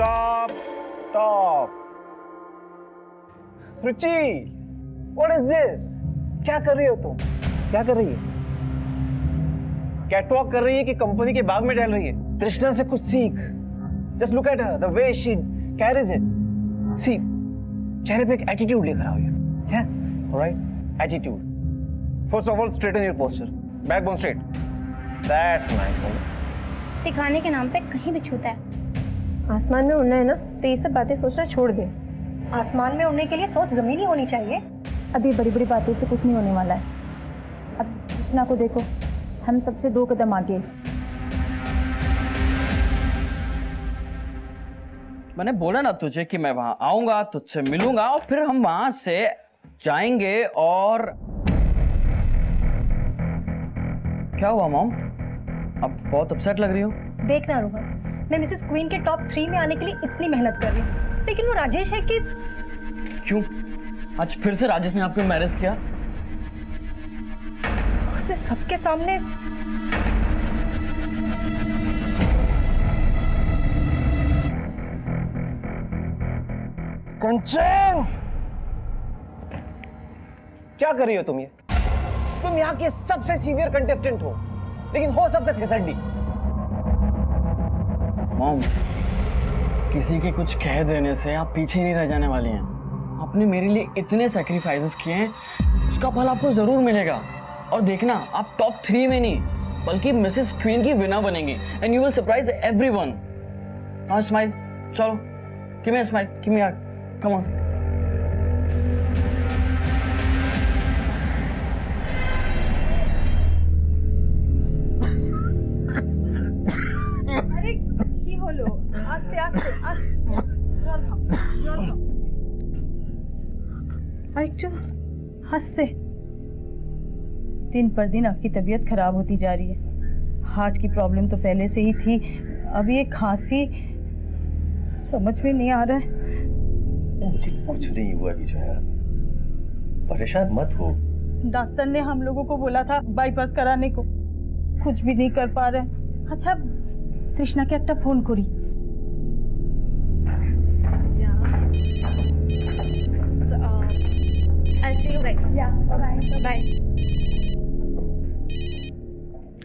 Stop! Stop! Ruchi, what is this? क्या कर रही हो तुम? क्या कर रही है? कैटवॉक कर रही है कि कंपनी के बाग में टहल रही है? तृष्णा से कुछ सीख. Just look at her, the way she carries it. See, चेहरे पे एक एटीट्यूड लेकर आओ ये. Yeah? All right? Attitude. First of all, straighten your posture. Backbone straight. That's my point. सिखाने के नाम पे कहीं भी छूता है. आसमान में उड़ना है ना, तो ये सब बातें सोचना छोड़ दे. आसमान में उड़ने के लिए सोच जमीनी होनी चाहिए. अभी बड़ी बड़ी बातों से कुछ नहीं होने वाला है. अब कृष्णा को देखो, हम सबसे 2 कदम आगे. मैंने बोला ना तुझे कि मैं वहां आऊंगा, तुझसे मिलूंगा और फिर हम वहां से जाएंगे. और क्या हुआ मॉम? अब बहुत अपसेट लग रही हो. देखना रोहन, मैं मिसेस क्वीन के टॉप 3 में आने के लिए इतनी मेहनत कर रही हूँ, लेकिन वो राजेश है कि क्यों? आज फिर से राजेश ने आपको मैरिज किया? उसने सबके सामने कंचन! क्या कर रही हो तुम ये? तुम यहाँ के सबसे सीनियर कंटेस्टेंट हो, लेकिन हो सबसे फिसड्डी. मॉम, किसी के कुछ कह देने से आप पीछे नहीं रह जाने वाली हैं. आपने मेरे लिए इतने सैक्रिफाइसेस किए हैं, उसका फल आपको जरूर मिलेगा. और देखना, आप टॉप 3 में नहीं बल्कि मिसेस क्वीन की विनर बनेंगी. And you will surprise everyone. Now smile. चलो, give me a smile, give me a hug. Come on. अरे की হলো আস্তে আস্তে জল খাও জল খাও আর একটু আস্তে दिन पर दिन आपकी तबीयत खराब होती जा रही है. हार्ट की प्रॉब्लम तो पहले से ही थी, अब ये खांसी समझ में नहीं आ रहा है. मुझे कुछ नहीं हुआ विजया, परेशान मत हो. डॉक्टर ने हम लोगों को बोला था बाईपास कराने को, कुछ भी नहीं कर पा रहे. अच्छा, तृष्णा के একটা फोन करी. I'll see you guys. Yeah. Bye. Bye.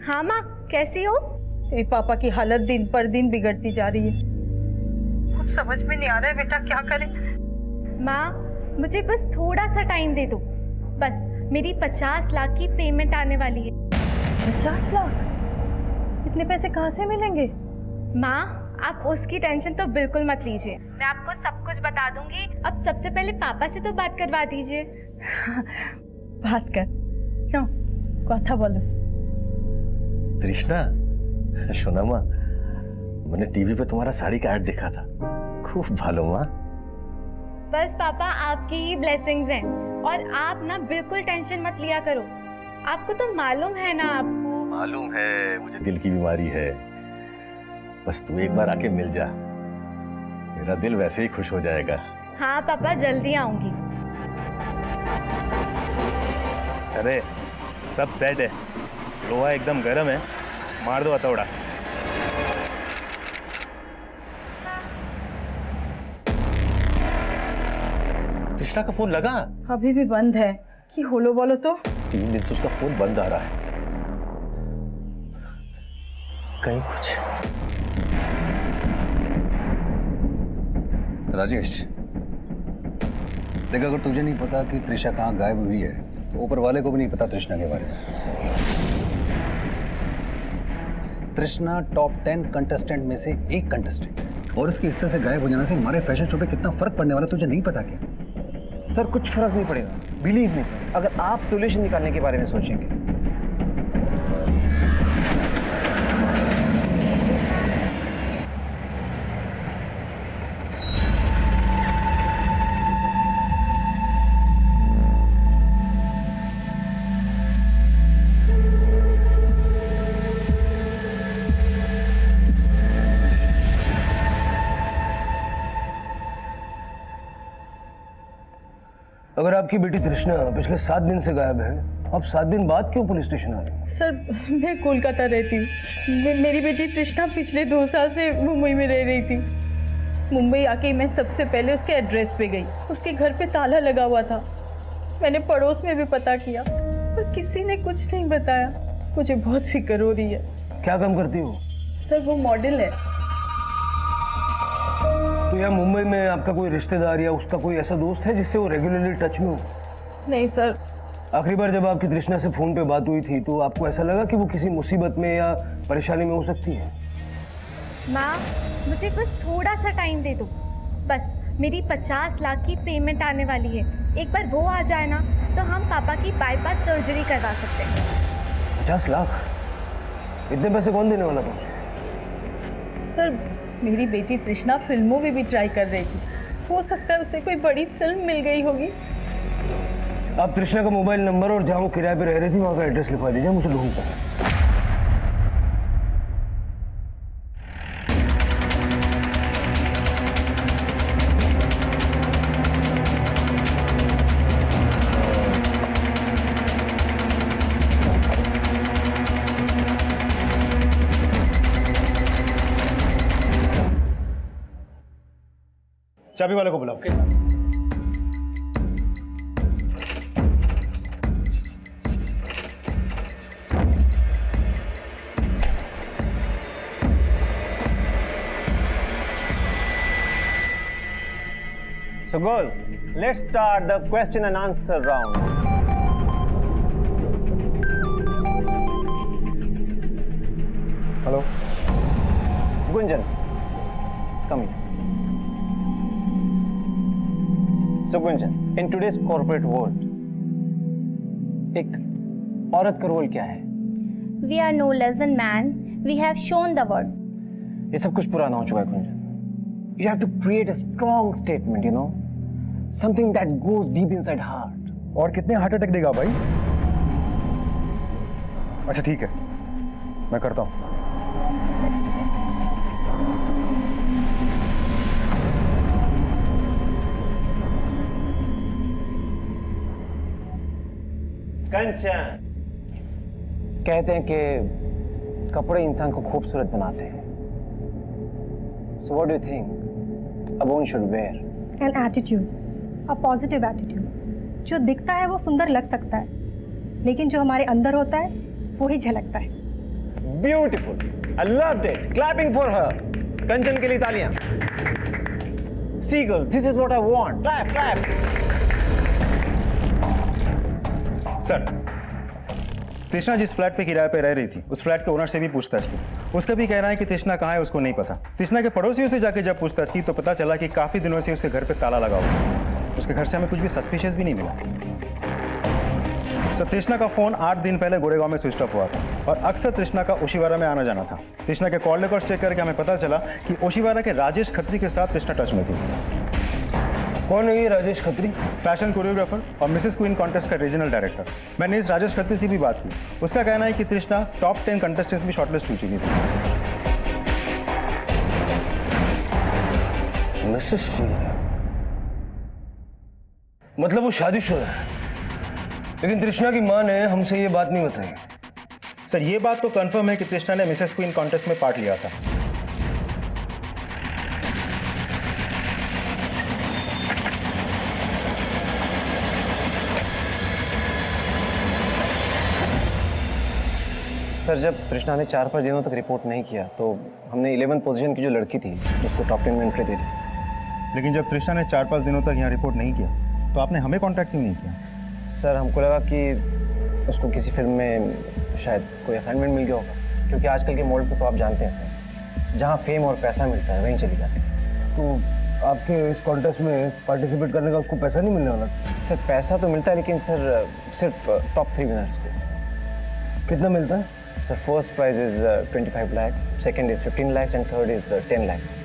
हाँ माँ, कैसी हो? तेरे पापा की हालत दिन पर दिन बिगड़ती जा रही है. कुछ समझ में नहीं आ रहा है बेटा, क्या करें? माँ, मुझे बस थोड़ा सा टाइम दे दो. बस मेरी 50 लाख की पेमेंट आने वाली है. 50 लाख? इतने पैसे कहाँ से मिलेंगे? माँ, आप उसकी टेंशन तो बिल्कुल मत लीजिए. मैं आपको सब कुछ बता दूंगी. अब सबसे पहले पापा से तो बात करवा दीजिए. बात कर. क्यों? कथा बोलो. तृष्णा, शोना माँ, मैंने टीवी पे तुम्हारा साड़ी का ऐड देखा था. खूब भालो माँ. बस पापा, आपकी ही ब्लेसिंग्स हैं. और आप ना बिल्कुल टेंशन मत लिया करो. आपको तो मालूम है ना. आपको मालूम है मुझे दिल की बीमारी है. बस तू एक बार आके मिल जा, मेरा दिल वैसे ही खुश हो जाएगा. हाँ पापा, जल्दी आऊंगी. अरे सब सेट है, लोहा एकदम गर्म है, मार दो हथौड़ा. तृष्णा का फोन लगा? अभी भी बंद है. कि होलो बोलो तो. 3 दिन से उसका फोन बंद आ रहा है. कहीं कुछ. राजेश, देख, अगर तुझे नहीं पता कि तृषा कहाँ गायब हुई है, तो ऊपर वाले को भी नहीं पता तृष्णा के बारे में. तृष्णा टॉप 10 कंटेस्टेंट में से एक कंटेस्टेंट, और इसके इस तरह से गायब हो जाने से हमारे फैशन शो पे कितना फर्क पड़ने वाला तुझे नहीं पता क्या? सर, कुछ फर्क नहीं पड़ेगा. बिलीव मी सर, अगर आप सोल्यूशन निकालने के बारे में सोचेंगे. अगर आपकी बेटी तृष्णा पिछले 7 दिन से गायब है, अब 7 दिन बाद क्यों पुलिस स्टेशन आ रही है? सर, मैं कोलकाता रहती हूँ. मेरी बेटी तृष्णा पिछले 2 साल से मुंबई में रह रही थी. मुंबई आके मैं सबसे पहले उसके एड्रेस पे गई। उसके घर पे ताला लगा हुआ था। मैंने पड़ोस में भी पता किया पर किसी ने कुछ नहीं बताया। मुझे बहुत फिक्र हो रही है। क्या काम करती हो? सर वो मॉडल है। तो यहाँ मुंबई में आपका कोई रिश्तेदार या उसका कोई ऐसा दोस्त है जिससे वो रेगुलरली टच में हो? नहीं सर। आखिरी बार जब आपकी तृष्णा से फोन पे बात हुई थी तो आपको ऐसा लगा कि वो किसी मुसीबत में या परेशानी में हो सकती है? माँ, मुझे बस थोड़ा सा टाइम दे दो। बस मेरी 50 लाख की पेमेंट आने वाली है। एक बार वो आ जाए ना तो हम पापा की बाईपास सर्जरी करवा सकते हैं। 50 लाख? इतने पैसे कौन देने वाला था उसे? सर मेरी बेटी तृष्णा फिल्मों में भी ट्राई कर रही थी। हो सकता है उसे कोई बड़ी फिल्म मिल गई होगी। आप तृष्णा का मोबाइल नंबर और जहाँ वो किराए पे रह रही थी वहाँ का एड्रेस लिखवा दीजिए, मुझे ढूंढता है। चाबी वाले को बुलाओ। So girls, let's start the question and answer round. Hello? Gunjan, come here. So Gunjan, in today's corporate world, एक औरत का रोल क्या है? We are no less than man. We have shown the world. ये सब कुछ पुराना हो चुका है Gunjan. You have to create a strong statement, you know, something that goes deep inside heart. और कितने हार्ट अटैक देगा भाई? अच्छा ठीक है, मैं करता हूँ। कंचन, कहते हैं कि कपड़े इंसान को खूबसूरत बनाते हैं। So what do you think a woman should wear? An attitude, a positive attitude. जो दिखता है वो सुंदर लग सकता है, लेकिन जो हमारे अंदर होता है वो ही झलकता है। Beautiful. I loved it. Clapping for her. कंचन के लिए तालियां। See girls, this is what I want. Clap, clap. Sir, तृष्णा जिस फ्लैट पे किराए पे रह रही थी उस फ्लैट के ओनर से भी पूछताछ की। उसका भी कहना है कि तृष्णा कहाँ है उसको नहीं पता। तृष्णा के पड़ोसियों से जाके जब पूछताछ की तो पता चला कि काफी दिनों से उसके घर पे ताला लगा हुआ है। उसके घर से हमें कुछ भी सस्पिशियस भी नहीं मिला। सर, तृष्णा का फोन 8 दिन पहले गोरेगांव में स्विच ऑफ हुआ था और अक्सर तृष्णा का ओशिवारा में आना जाना था। तृष्णा के कॉल रिकॉर्ड चेक करके हमें पता चला कि ओशिवारा के राजेश खत्री के साथ तृष्णा टच में थी। कौन है ये राजेश खत्री? फैशन कोरियोग्राफर और मिसेस क्वीन कॉन्टेस्ट का रीजनल डायरेक्टर। मैंने इस राजेश खत्री से भी बात की। उसका कहना है कि तृष्णा टॉप 10 कंटेस्टेंट्स में शॉर्टलिस्ट हो चुकी थी। मिसेस क्वीन मतलब वो शादीशुदा है, लेकिन तृष्णा की मां ने हमसे ये बात नहीं बताई। सर, ये बात तो कंफर्म है कि तृष्णा ने मिसेस क्वीन कॉन्टेस्ट में पार्ट लिया था। सर, जब तृष्णा ने 4-5 दिनों तक रिपोर्ट नहीं किया तो हमने 11th पोजीशन की जो लड़की थी उसको टॉप 10 में एंट्री दे दी। लेकिन जब तृष्णा ने 4-5 दिनों तक यहाँ रिपोर्ट नहीं किया तो आपने हमें कांटेक्ट क्यों नहीं किया? सर, हमको लगा कि उसको किसी फिल्म में शायद कोई असाइनमेंट मिल गया होगा, क्योंकि आजकल के मॉडल्स को तो आप जानते हैं सर, जहाँ फेम और पैसा मिलता है वहीं चली जाती है। तो आपके इस कॉन्टेस्ट में पार्टिसिपेट करने का उसको पैसा नहीं मिलने वाला? सर, पैसा तो मिलता है, लेकिन सर सिर्फ टॉप 3 विनर्स को। कितना मिलता है? Sir, first prize is 25 lakhs, second is 15 lakhs and third is 10 lakhs।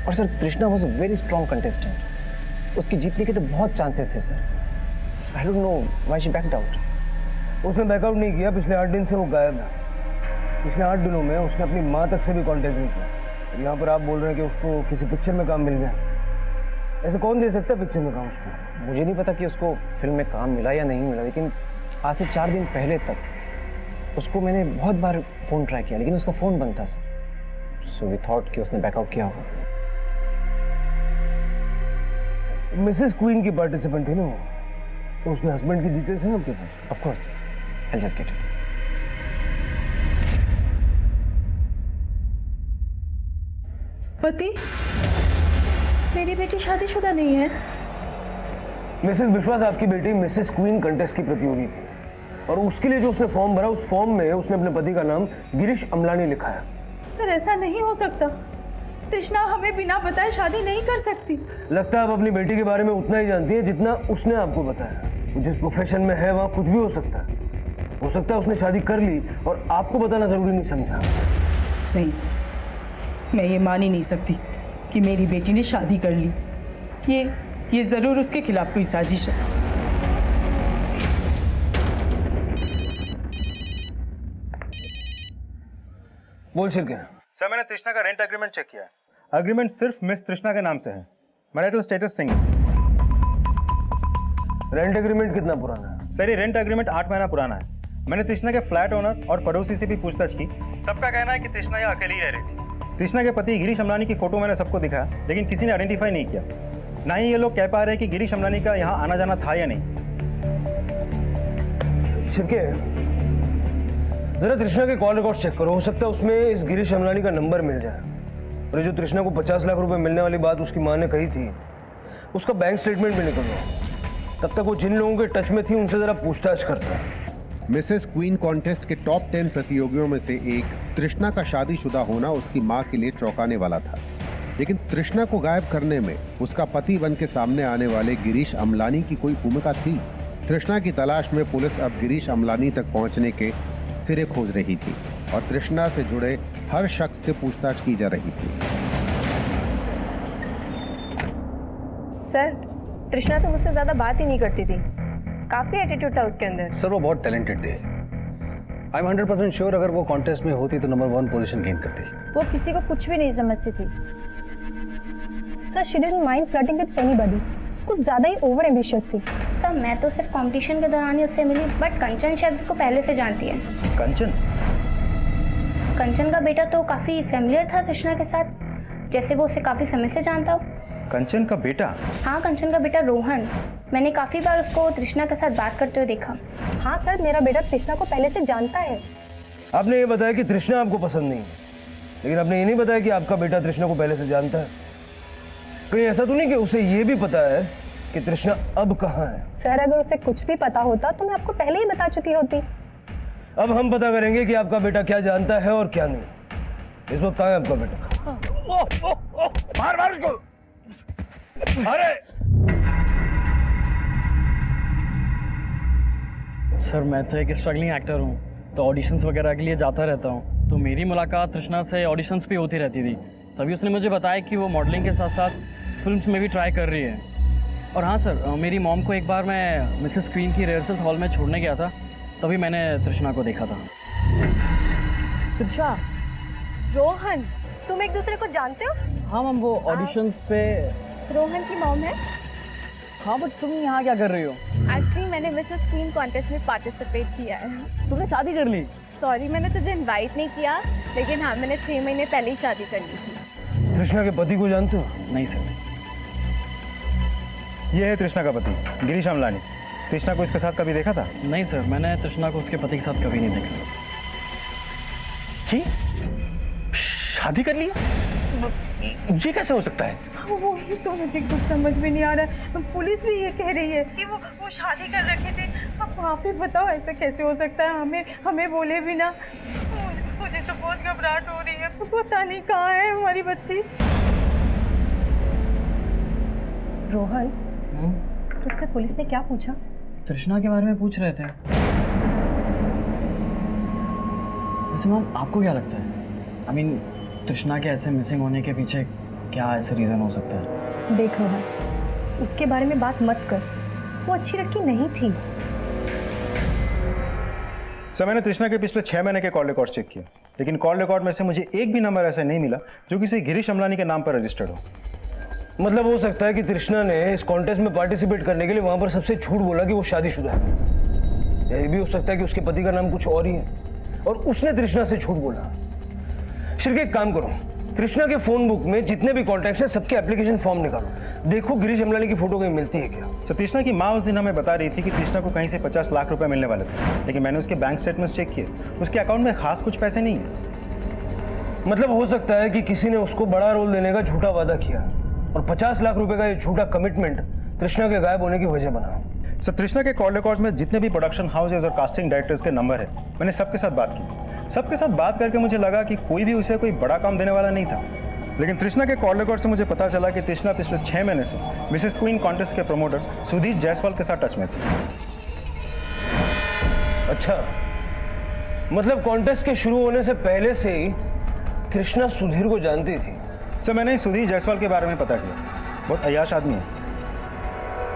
और sir, Trishna was a very strong contestant. उसकी जीतने के तो बहुत चांसेस थे sir. I don't know why she backed out. उसने बैकआउट नहीं किया, पिछले 8 दिन से वो गायब है। पिछले 8 दिनों में उसने अपनी माँ तक से भी कांटेक्ट नहीं किया। यहाँ पर आप बोल रहे हैं कि उसको किसी पिक्चर में काम मिल गया। ऐसे कौन दे सकता है पिक्चर में काम उसको? मुझे नहीं पता कि उसको फिल्म में काम मिला या नहीं मिला, लेकिन आज से 4 दिन पहले तक उसको मैंने बहुत बार फ़ोन ट्राई किया, लेकिन उसका फ़ोन बंद था सर। सो वी थॉट कि उसने बैकआउट किया होगा। मिसेस क्वीन की पार्टिसिपेंट थी ना वो, तो उसके हस्बैंड की डिटेल्स है ना आपके पास? Of course, I just get it. पति, मेरी बेटी शादीशुदा नहीं है। मिसेस विश्वास आपकी बेटी मिसेस क्वीन कंटेस्ट की प्रतियोगी थी, और उसके लिए जो उसने फॉर्म भरा, उस फॉर्म में उसने अपने पति का नाम गिरीश अमलानी लिखा है। सर ऐसा नहीं हो सकता, तृष्णा हमें बिना बताए शादी नहीं कर सकती। लगता है आप अपनी बेटी के बारे में उतना ही जानती है जितना उसने आपको बताया। वो जिस प्रोफेशन में है वहाँ कुछ भी हो सकता है। हो सकता है उसने शादी कर ली और आपको बताना जरूरी नहीं समझा। नहीं सर, मैं ये मान ही नहीं सकती कि मेरी बेटी ने शादी कर ली। ये जरूर उसके खिलाफ कोई साजिश है। बोल शिरके। सर मैंने तृष्णा का रेंट एग्रीमेंट चेक किया है। एग्रीमेंट सिर्फ मिस तृष्णा के नाम से है। Marital status single. Rent agreement कितना पुराना है? सर ये रेंट एग्रीमेंट 8 महीना पुराना है। मैंने तृष्णा के फ्लैट ओनर और पड़ोसी से भी पूछताछ की। सबका कहना है कि तृष्णा यहाँ अकेली ही रह रही थी। तृष्णा के पति गिरीश अमलानी की फोटो मैंने सबको दिखाया, लेकिन किसी ने आइडेंटिफाई नहीं किया। ना ही ये लोग कह पा रहे हैं कि गिरीश अमलानी का यहाँ आना जाना था या नहीं। शिरके, जरा तृष्णा के कॉल रिकॉर्ड चेक करो, हो सकता है उसमें इस गिरीश अमलानी का नंबर मिल जाए। और ये जो तृष्णा को 50 लाख रुपए मिलने वाली बात उसकी माँ ने कही थी, उसका बैंक स्टेटमेंट भी निकल लो। तब तक वो जिन लोगों के टच में थी उनसे जरा पूछताछ करता है। मिसेस क्वीन कॉन्टेस्ट के टॉप 10 प्रतियोगियों में से एक तृष्णा का शादीशुदा होना उसकी मां के लिए चौंकाने वाला था, लेकिन तृष्णा को गायब करने में उसका पति बन के सामने आने वाले गिरीश अमलानी की कोई भूमिका थी। तृष्णा की तलाश में पुलिस अब गिरीश अमलानी तक पहुंचने के सिरे खोज रही थी और तृष्णा से जुड़े हर शख्स से पूछताछ की जा रही थी। सर, तृष्णा तो मुझसे ज़्यादा बात ही नहीं करती थी। काफ़ी एटीट्यूड था उसके अंदर। सर वो बहुत टैलेंटेड थी। आई एम 100% श्योर अगर वो कॉन्टेस्ट में होती तो नंबर 1 पोजीशन गेन करती। वो किसी को कुछ भी नहीं समझती थी। Sir, she didn't mind flirting with anybody. कुछ ज़्यादा ही ओवर एम्बिशियस थी। सर मैं तो सिर्फ कंपटीशन के दौरान ही उससे मिली, बट कंचन शायद उसको पहले से जानती है। कंचन? कंचन का बेटा तो काफ़ी फेमिलियर था तृष्णा के साथ, जैसे वो उसे काफ़ी समय से जानता हो। कंचन का बेटा? हाँ, कंचन का बेटा रोहन। मैंने काफ़ी बार उसको तृष्णा के साथ बात करते हुए देखा। हाँ सर, मेरा बेटा तृष्णा को पहले से जानता है। आपने ये बताया कि तृष्णा आपको पसंद नहीं है, लेकिन आपने ये नहीं बताया कि आपका बेटा तृष्णा को पहले से जानता है। कहीं ऐसा तो नहीं कि उसे ये भी पता है कि तृष्णा अब कहाँ है? सर, अगर उसे कुछ भी पता होता तो मैं आपको पहले ही बता चुकी होती। अब हम पता करेंगे कि आपका बेटा क्या जानता है और क्या नहीं। इस वक्त कहाँ है आपका बेटा? मार मार उसको। अरे सर मैं तो एक स्ट्रगलिंग एक्टर हूँ, तो ऑडिशंस वगैरह के लिए जाता रहता हूँ। तो मेरी मुलाकात तृष्णा से ऑडिशंस भी होती रहती थी। तभी उसने मुझे बताया कि वो मॉडलिंग के साथ साथ फिल्म्स में भी ट्राई कर रही है। और हाँ सर, मेरी मॉम को एक बार मैं मिसेस क्वीन की रिहर्सल हॉल में छोड़ने गया था, तभी मैंने तृष्णा को देखा था। तृषा, रोहन, तुम एक दूसरे को जानते हो? हाँ मैम, वो ऑडिशंस पे। रोहन की मॉम है। हाँ, बट तुम यहाँ क्या कर रही हो? एक्चुअली मैंने मिसेस क्वीन कॉन्टेस्ट में पार्टिसिपेट किया है। तुमने शादी कर ली? सॉरी, मैंने तुझे इनवाइट नहीं किया, लेकिन हाँ, मैंने 6 महीने पहले ही शादी कर ली थी। तृष्णा के पति को जानते हो? नहीं सर। ये है तृष्णा का पति गिरीश अमलानी। तृष्णा को इसके साथ कभी देखा था? नहीं सर, मैंने तृष्णा को उसके पति के साथ कभी नहीं देखा। शादी कर ली? ये कैसे हो सकता है? वही तो मुझे कुछ समझ में नहीं आ रहा है। पुलिस भी ये कह रही है कि वो शादी कर रखे थे। अब आप ही बताओ ऐसा कैसे हो सकता है? हमें बोले भी ना। मुझे तो बहुत घबराहट हो रही है। पता नहीं कहाँ है हमारी बच्ची। रोहन, तुझसे पुलिस ने क्या पूछा? तृष्णा के बारे में पूछ रहे थे। वैसे मैम, आपको क्या लगता है? आई मीन, तृष्णा के ऐसे मिसिंग होने के पीछे क्या ऐसे रीज़न हो सकता है? देख रोहन, उसके बारे में बात मत कर। वो अच्छी लड़की नहीं थी। सर मैंने तृष्णा के पिछले 6 महीने के कॉल रिकॉर्ड चेक किए, लेकिन कॉल रिकॉर्ड में से मुझे एक भी नंबर ऐसा नहीं मिला जो किसी गिरीश अमलानी के नाम पर रजिस्टर्ड हो। मतलब हो सकता है कि तृष्णा ने इस कॉन्टेस्ट में पार्टिसिपेट करने के लिए वहां पर सबसे झूठ बोला कि वो शादीशुदा है। यह भी हो सकता है कि उसके पति का नाम कुछ और ही है और उसने तृष्णा से झूठ बोला। शिरके, एक काम करो, तृष्णा के फोन बुक में जितने भी कॉन्टैक्ट्स हैं सबके एप्लीकेशन फॉर्म निकालो, देखो गिरीश अमलानी की फोटो कहीं मिलती है क्या। तो तृष्णा की माँ उस दिन हमें बता रही थी कि तृष्णा को कहीं से 50 लाख रुपए मिलने वाले थे, लेकिन मैंने उसके बैंक स्टेटमेंट्स चेक किए, उसके अकाउंट में खास कुछ पैसे नहीं है। मतलब हो सकता है कि किसी ने उसको बड़ा रोल देने का झूठा वादा किया और 50 लाख रुपए का ये झूठा कमिटमेंट तृष्णा के गायब होने की वजह बना। सर, तृष्णा के कॉल रिकॉर्ड्स में जितने भी प्रोडक्शन हाउसेज और कास्टिंग डायरेक्टर्स के नंबर है, मैंने सबके साथ बात की। सबके साथ बात करके मुझे लगा कि कोई भी उसे कोई बड़ा काम देने वाला नहीं था, लेकिन तृष्णा के कॉल रिकॉर्ड से मुझे पता चला कि तृष्णा पिछले 6 महीने से मिसेस क्वीन कॉन्टेस्ट के प्रमोटर सुधीर जायसवाल के साथ टच में थी। अच्छा, मतलब कॉन्टेस्ट के शुरू होने से पहले से ही तृष्णा सुधीर को जानती थी। सर, मैंने सुधीर जायसवाल के बारे में पता किया, बहुत अय्याश आदमी है।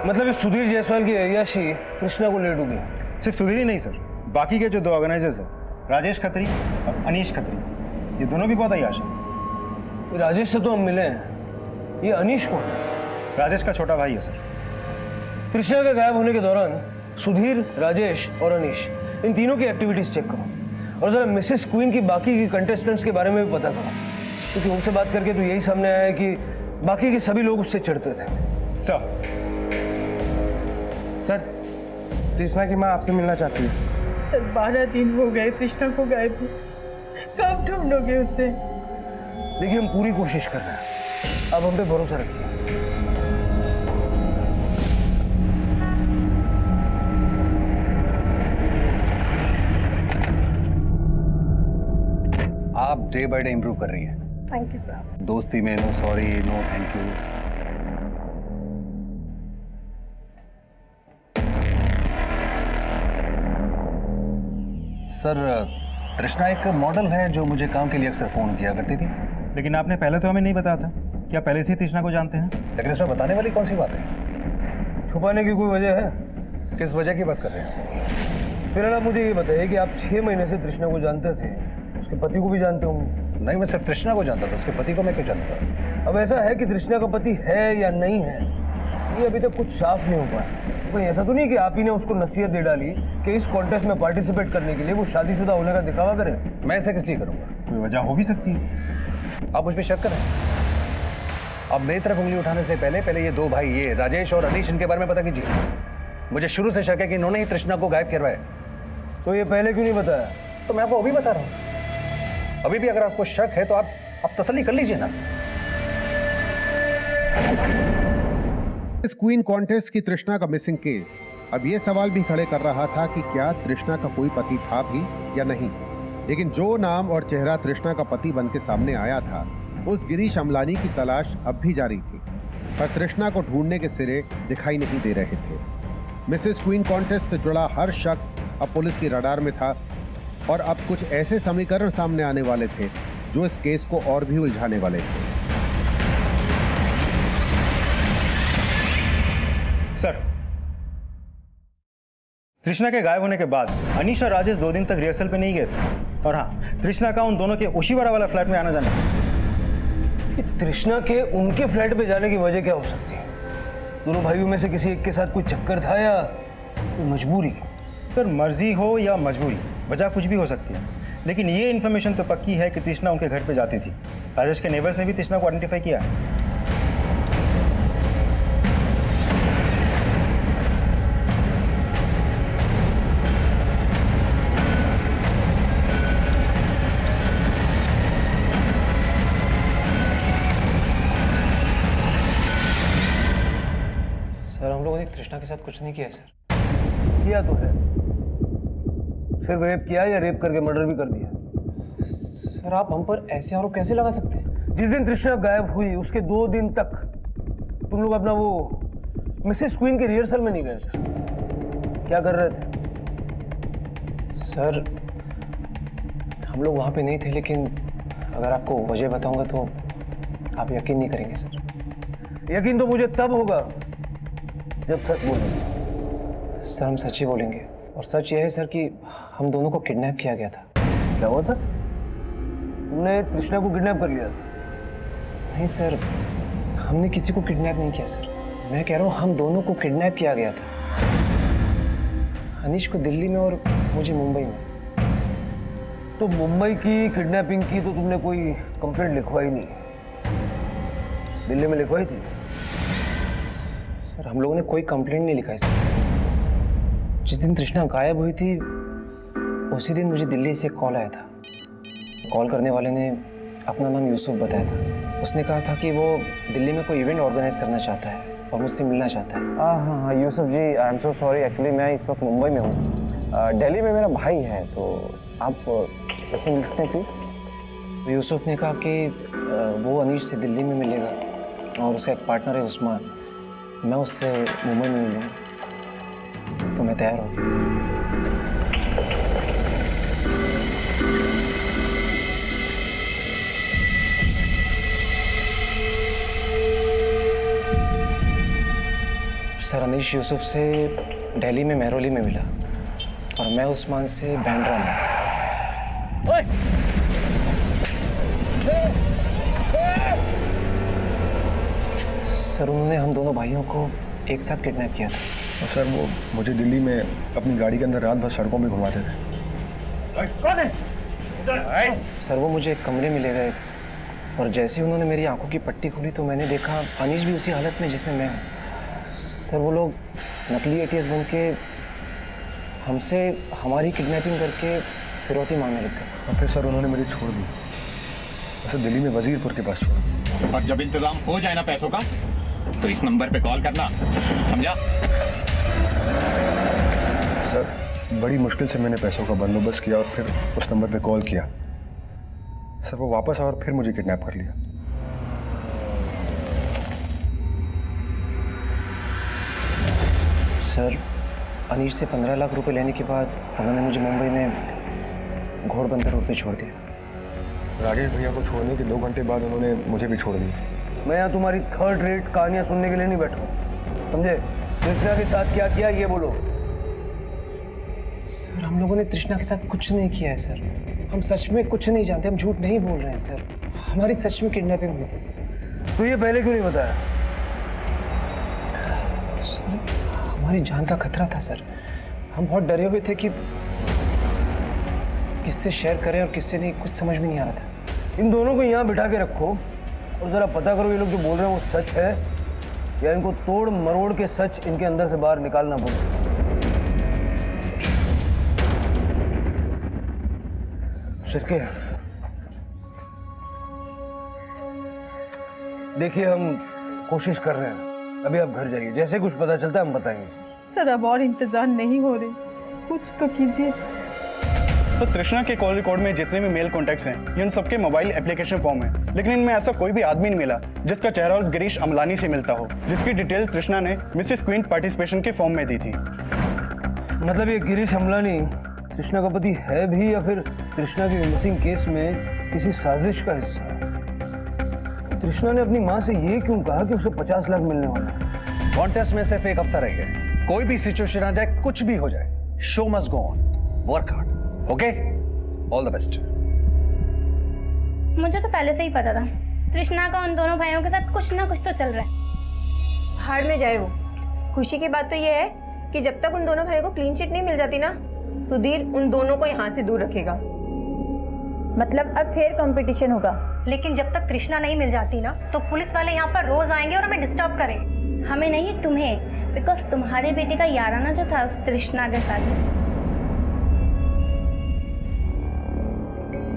मतलब इस सुधीर जायसवाल की अय्याशी तृष्णा को ले डूबी। सिर्फ सुधीर ही नहीं सर, बाकी के जो 2 ऑर्गेनाइजर्स हैं, राजेश खत्री और अनीश खत्री, ये दोनों भी बहुत अय्याश हैं। राजेश से तो हम मिले हैं, ये अनीश कौन है? राजेश का छोटा भाई है सर। तृष्णा के गायब होने के दौरान सुधीर, राजेश और अनीश, इन तीनों की एक्टिविटीज चेक करो और जरा मिसेस क्वीन की बाकी की कंटेस्टेंट्स के बारे में भी पता करो, क्योंकि उनसे बात करके तो यही सामने आया है कि बाकी के सभी लोग उससे चिढ़ते थे। सर, तृष्णा की माँ आपसे मिलना चाहती है। सर 12 दिन हो गए तृष्णा को गायब हुए, कब ढूंढोगे उसे? देखिए, हम पूरी कोशिश कर रहे हैं, अब हम पे भरोसा रखिए। आप डे बाय डे इंप्रूव कर रही हैं। Thank you sir. दोस्ती में no sorry, no thank you. Sir, Trishna एक मॉडल है जो मुझे काम के लिए अक्सर फोन किया करती थी। लेकिन आपने पहले तो हमें नहीं बताया था। क्या पहले से ही तृष्णा को जानते हैं? लेकिन इसमें बताने वाली कौन सी बात है? छुपाने की कोई वजह है? किस वजह की बात कर रहे हैं? फिर आप मुझे ये बताइए कि आप 6 महीने से तृष्णा को जानते थे, उसके पति को भी जानते होंगे। नहीं, मैं सिर्फ तृष्णा को जानता था, उसके पति को मैं क्यों जानता? अब ऐसा है कि तृष्णा का पति है या नहीं है, ये अभी तक कुछ साफ नहीं हो पाया। कोई ऐसा तो नहीं कि आप ही ने उसको नसीहत दे डाली कि इस कॉन्टेस्ट में पार्टिसिपेट करने के लिए वो शादीशुदा होने का दिखावा करे? मैं ऐसा किस लिए करूंगा? कोई वजह हो भी सकती है। आप मुझ पर शक करें। अब मेरी तरफ उंगली उठाने से पहले ये 2 भाई, ये राजेश और अनीश, इनके बारे में पता कीजिए। मुझे शुरू से शक है कि इन्होंने ही तृष्णा को गायब करवाया। तो ये पहले क्यों नहीं बताया? तो मैं आपको अभी बता रहा हूं। अभी भी अगर आपको शक है तो आप तसल्ली कर लीजिए ना। इस क्वीन कॉन्टेस्ट की तृष्णा का मिसिंग केस अब ये सवाल भी खड़े कर रहा था कि क्या तृष्णा का कोई पति था भी या नहीं। लेकिन जो नाम और चेहरा तृष्णा का पति बन के सामने आया था, उस गिरीश अमलानी की तलाश अब भी जारी थी, पर तृष्णा को ढूंढने के सिरे दिखाई नहीं दे रहे थे। मिसेस क्वीन कॉन्टेस्ट से जुड़ा हर शख्स अब पुलिस की रडार में था और अब कुछ ऐसे समीकरण सामने आने वाले थे जो इस केस को और भी उलझाने वाले थे। सर, तृष्णा के गायब होने के बाद अनीश और राजेश 2 दिन तक रिहर्सल पे नहीं गए थे। और हाँ, तृष्णा का उन दोनों के ओशीवाड़ा वाला फ्लैट में आना जाना था। तृष्णा के उनके फ्लैट पे जाने की वजह क्या हो सकती है? दोनों भाइयों में से किसी एक के साथ कोई चक्कर था या कोई मजबूरी? सर, मर्जी हो या मजबूरी, वजह कुछ भी हो सकती है, लेकिन ये इन्फॉर्मेशन तो पक्की है कि तृष्णा उनके घर पे जाती थी। राजेश के नेबर्स ने भी तृष्णा को आइडेंटिफाई किया है। सर, हम लोगों ने तृष्णा के साथ कुछ नहीं किया है सर। किया तो है, सिर्फ रेप किया या रेप करके मर्डर भी कर दिया। सर, आप हम पर ऐसे आरोप कैसे लगा सकते हैं? जिस दिन तृष्णा गायब हुई उसके 2 दिन तक तुम लोग अपना वो मिसेस क्वीन के रिहर्सल में नहीं गए थे। क्या कर रहे थे? सर, हम लोग वहाँ पे नहीं थे, लेकिन अगर आपको वजह बताऊंगा तो आप यकीन नहीं करेंगे सर। यकीन तो मुझे तब होगा जब सच बोलेंगे। सर, हम सच ही बोलेंगे, और सच यह है सर कि हम दोनों को किडनैप किया गया था। क्या हुआ था? तुमने तृष्णा को किडनैप कर लिया था? नहीं सर, हमने किसी को किडनैप नहीं किया सर। मैं कह रहा हूँ हम दोनों को किडनैप किया गया था। अनीश को दिल्ली में और मुझे मुंबई में। तो मुंबई की किडनैपिंग की तो तुमने कोई कंप्लेंट लिखवाई नहीं, दिल्ली में लिखवाई थी? सर हम लोगों ने कोई कंप्लेंट नहीं लिखा है सर। जिस दिन तृष्णा गायब हुई थी उसी दिन मुझे दिल्ली से कॉल आया था। कॉल करने वाले ने अपना नाम यूसुफ बताया था। उसने कहा था कि वो दिल्ली में कोई इवेंट ऑर्गेनाइज करना चाहता है और मुझसे मिलना चाहता है। हाँ Yusuf ji, I am so sorry, actually मैं इस वक्त मुंबई में हूँ। दिल्ली में मेरा भाई है, तो आप कैसे मिल सकते हैं प्लीज? तो यूसुफ ने कहा कि वो अनीश से दिल्ली में मिलेगा और उसका एक पार्टनर है उस्मान, मैं उससे मुंबई में मिलूँगा। तो मैं तैयार हो गया। सर अनीश यूसुफ से दिल्ली में मेहरौली में मिला और मैं उस्मान से बैंड्रा में। सर उन्होंने हम दोनों भाइयों को एक साथ किडनैप किया था। और सर वो मुझे दिल्ली में अपनी गाड़ी के अंदर रात भर सड़कों में घुमाते थे। कौन है? सर वो मुझे एक कमरे में ले गए और जैसे ही उन्होंने मेरी आंखों की पट्टी खोली तो मैंने देखा अनीश भी उसी हालत में जिसमें मैं हूँ। सर वो लोग नकली एटीएस बन के हमसे हमारी किडनैपिंग करके फिरौती मांगने लग गए। और फिर सर उन्होंने मुझे छोड़ दी, उसे दिल्ली में वजीरपुर के पास छोड़ा। और जब इंतजाम हो जाए ना पैसों का तो इस नंबर पे कॉल करना, समझा? सर बड़ी मुश्किल से मैंने पैसों का बंदोबस्त किया और फिर उस नंबर पे कॉल किया। सर वो वापस आया और फिर मुझे किडनैप कर लिया। सर अनीश से 15 लाख रुपए लेने के बाद उन्होंने मुझे मुंबई में घोड़बंदर रोड पे छोड़ दिया। राजेश भैया को छोड़ने के 2 घंटे बाद उन्होंने मुझे भी छोड़ दिया। मैं यहाँ तुम्हारी थर्ड रेट कहानियाँ सुनने के लिए नहीं बैठा हूँ, समझे? तृष्णा के साथ क्या किया ये बोलो। सर हम लोगों ने तृष्णा के साथ कुछ नहीं किया है सर। हम सच में कुछ नहीं जानते, हम झूठ नहीं बोल रहे हैं सर। हमारी सच में किडनैपिंग हुई थी। तो ये पहले क्यों नहीं बताया? सर हमारी जान का खतरा था सर। हम बहुत डरे हुए थे कि किससे शेयर करें और किससे नहीं, कुछ समझ में नहीं आ रहा था। इन दोनों को यहाँ बिठा के रखो और ज़रा पता करो ये लोग जो बोल रहे हैं वो सच है या इनको तोड़ मरोड़ के सच इनके अंदर से बाहर निकालना पड़ेगा। शिरके, देखिए हम कोशिश कर रहे हैं, अभी आप घर जाइए, जैसे कुछ पता चलता है हम बताएंगे। सर अब और इंतजार नहीं हो रहे, कुछ तो कीजिए। सर तृष्णा के कॉल रिकॉर्ड में जितने भी मेल कॉन्टैक्ट्स हैं ये उन सबके मोबाइल एप्लीकेशन फॉर्म है, लेकिन इनमें ऐसा कोई भी आदमी नहीं मिला जिसका चेहरा उस गिरीश अमलानी से मिलता हो, जिसकी डिटेल तृष्णा ने मिसेस क्वीन पार्टिसिपेशन के फॉर्म में दी थी। मतलब ये गिरीश अमलानी तृष्णा का पति है भी या फिर तृष्णा के मिसिंग केस में किसी साजिश का हिस्सा है? तृष्णा ने अपनी माँ से ये क्यों कहा कि उसे 50 लाख मिलने वाला है? कॉन्टेस्ट में सिर्फ एक हफ्ता रह गया, कोई भी सिचुएशन आ जाए, कुछ भी हो जाए, show must go on, work hard, okay? All the best. मुझे तो पहले से ही पता था तृष्णा का उन दोनों भाइयों के साथ कुछ ना कुछ तो चल रहा है। हार में जाए वो। खुशी की बात तो ये है कि जब तक उन दोनों भाइयों को क्लीन चिट नहीं मिल जाती ना, सुधीर उन दोनों को यहाँ से दूर रखेगा। मतलब अब फेयर कंपटीशन होगा। लेकिन जब तक तृष्णा नहीं मिल जाती ना तो पुलिस वाले यहाँ पर रोज आएंगे और हमें डिस्टर्ब करेंगे। हमें नहीं, तुम्हें, बिकॉज तुम्हारे बेटे का याराना जो था उस तृष्णा के साथ।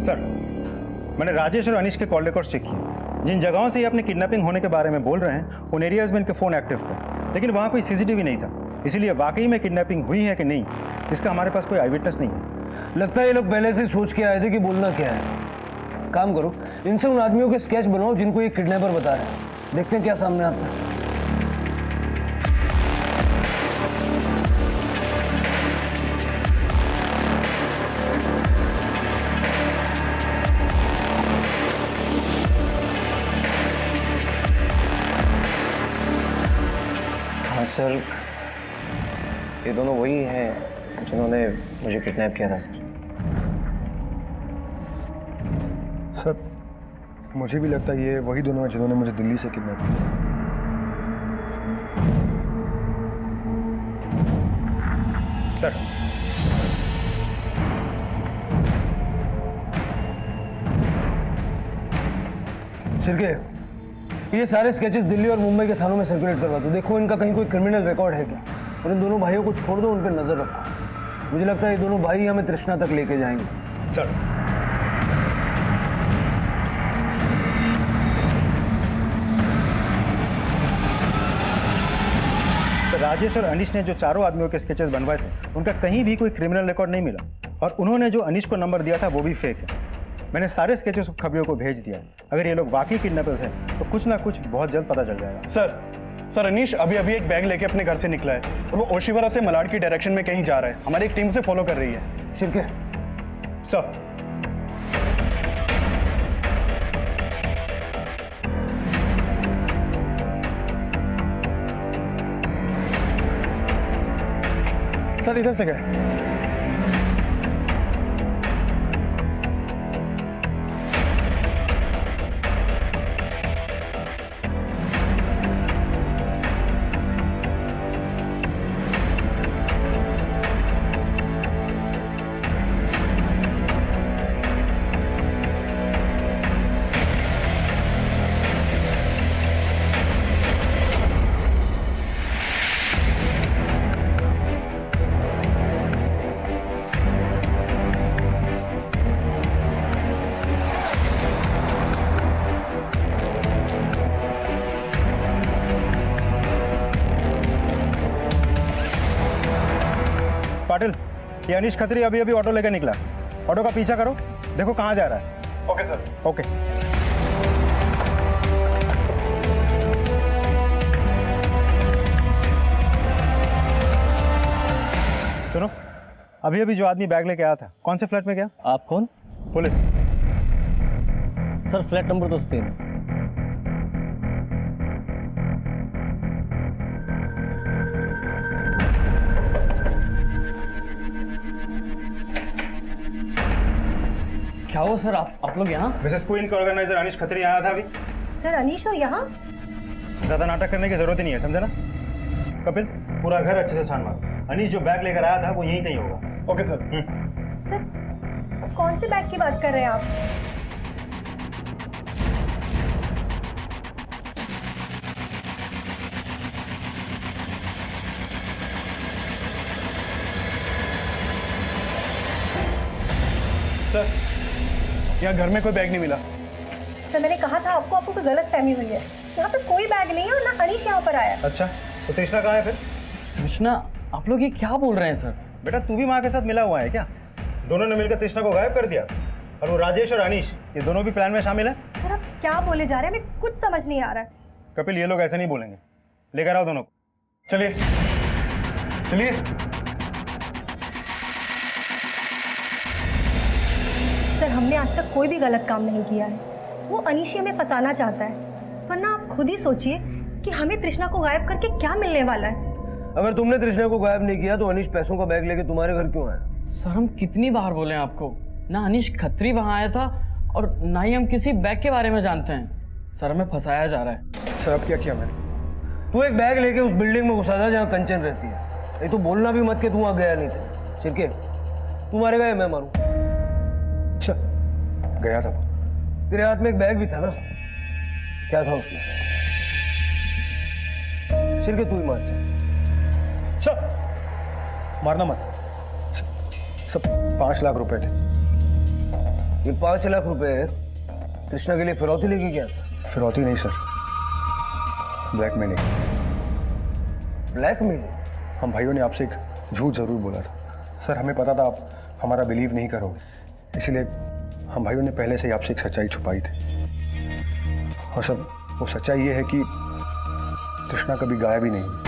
सर मैंने राजेश और अनीश के कॉल रिकॉर्ड चेक किए। जिन जगहों से ये अपने किडनैपिंग होने के बारे में बोल रहे हैं उन एरियाज में इनके फ़ोन एक्टिव थे, लेकिन वहाँ कोई सीसीटीवी नहीं था। इसीलिए वाकई में किडनैपिंग हुई है कि नहीं इसका हमारे पास कोई आई विटनेस नहीं है। लगता है ये लोग पहले से सोच के आए थे कि बोलना क्या है। काम करो, इनसे उन आदमियों के स्केच बनाओ जिनको ये किडनैपर बता रहे हैं, देखते हैं क्या सामने आता है। हाँ सर, ये दोनों वही हैं जिन्होंने मुझे किडनैप किया था सर। सर मुझे भी लगता है ये वही दोनों हैं जिन्होंने मुझे दिल्ली से किडनैप किया। सर सिरके, ये सारे स्केचेस दिल्ली और मुंबई के थानों में सर्कुलेट करवा दो। देखो इनका कहीं कोई क्रिमिनल रिकॉर्ड है क्या, और इन दोनों भाइयों को छोड़ दो, उन पर नजर रखो। मुझे लगता है ये दोनों भाई हमें तृष्णा तक लेके जाएंगे। सर राजेश और अनीश ने जो चारों आदमियों के स्केचेस बनवाए थे उनका कहीं भी कोई क्रिमिनल रिकॉर्ड नहीं मिला, और उन्होंने जो अनीश को नंबर दिया था वो भी फेक है। मैंने सारे स्केचेस खबियों को भेज दिया है। अगर ये लोग वाकई किडनैपर्स हैं तो कुछ ना कुछ बहुत जल्द पता चल जाएगा। सर अनीश अभी एक बैग लेके अपने घर से निकला है और वो ओशिवरा से मलाड की डायरेक्शन में कहीं जा रहा है। हमारी एक टीम से फॉलो कर रही है। शिरके, सर सर इधर से गए। पाटिल, ये अनीश खत्री अभी ऑटो लेकर निकला। ऑटो का पीछा करो, देखो कहाँ जा रहा है। Okay sir. ओके। सुनो, अभी जो आदमी बैग लेके आया था कौन से फ्लैट में गया? आप कौन? पुलिस। Sir flat number 203। क्या हुआ सर, आप लोग यहाँ? मिसेस क्वीन का ऑर्गेनाइजर अनीश खत्री आया था अभी। सर अनीश और यहाँ? ज्यादा नाटक करने की जरूरत ही नहीं है, समझे ना? कपिल, पूरा घर अच्छे से छान मारो। अनीश जो बैग लेकर आया था वो यहीं कहीं होगा। Okay sir. सर कौन से बैग की बात कर रहे हैं आप? सर यहाँ घर में कोई बैग नहीं मिला। सर मैंने कहा था आपको कोई गलत फहमी हुई है। यहाँ पे कोई बैग नहीं है और ना अनीश यहाँ पर आया। अच्छा, तो तृष्णा कहाँ है फिर? तृष्णा, आप लोग ये क्या बोल रहे हैं सर? बेटा तू भी माँ के साथ मिला हुआ है क्या? दोनों ने मिलकर तृष्णा को गायब कर दिया, और वो राजेश और अनीश ये दोनों भी प्लान में शामिल है। सर आप क्या बोले जा रहे हैं, हमें कुछ समझ नहीं आ रहा है। कपिल, ये लोग ऐसे नहीं बोलेंगे, लेकर आओ दोनों को। चलिए चलिए। सर हमने आज तक कोई भी गलत काम नहीं किया है। वो अनीश हमें फंसाना चाहता है, वरना आप खुद ही सोचिए कि हमें तृष्णा को गायब करके क्या मिलने वाला है। अगर तुमने तृष्णा को गायब नहीं किया तो अनीश पैसों का बैग लेके तुम्हारे घर क्यों आया? सर हम कितनी बार बोले आपको, ना अनीश खत्री वहां आया था और ना ही हम किसी बैग के बारे में जानते हैं। सर हमें फंसाया जा रहा है। सर अब क्या किया मैंने? तू एक बैग लेके उस बिल्डिंग में घुसा था जहाँ कंचन रहती है। नहीं तो बोलना भी मत कि तू वहां गया नहीं था। शिरके, तू मारेगा या मैं मारूं? अच्छा, गया था। तेरे हाथ में एक बैग भी था ना, क्या था उसमें? शिरके तू ही मार। मारना मत। सब 5 लाख रुपए थे। ये 5 लाख रुपए कृष्णा के लिए फिरौती लेके गया था? फिरौती नहीं सर, ब्लैकमेलिंग। ब्लैकमेलिंग? हम भाइयों ने आपसे एक झूठ जरूर बोला था सर। हमें पता था आप हमारा बिलीव नहीं करोगे, इसलिए हम भाइयों ने पहले से ही आपसे एक सच्चाई छुपाई थी। और सर वो सच्चाई ये है कि तृष्णा कभी गायब ही नहीं हुई,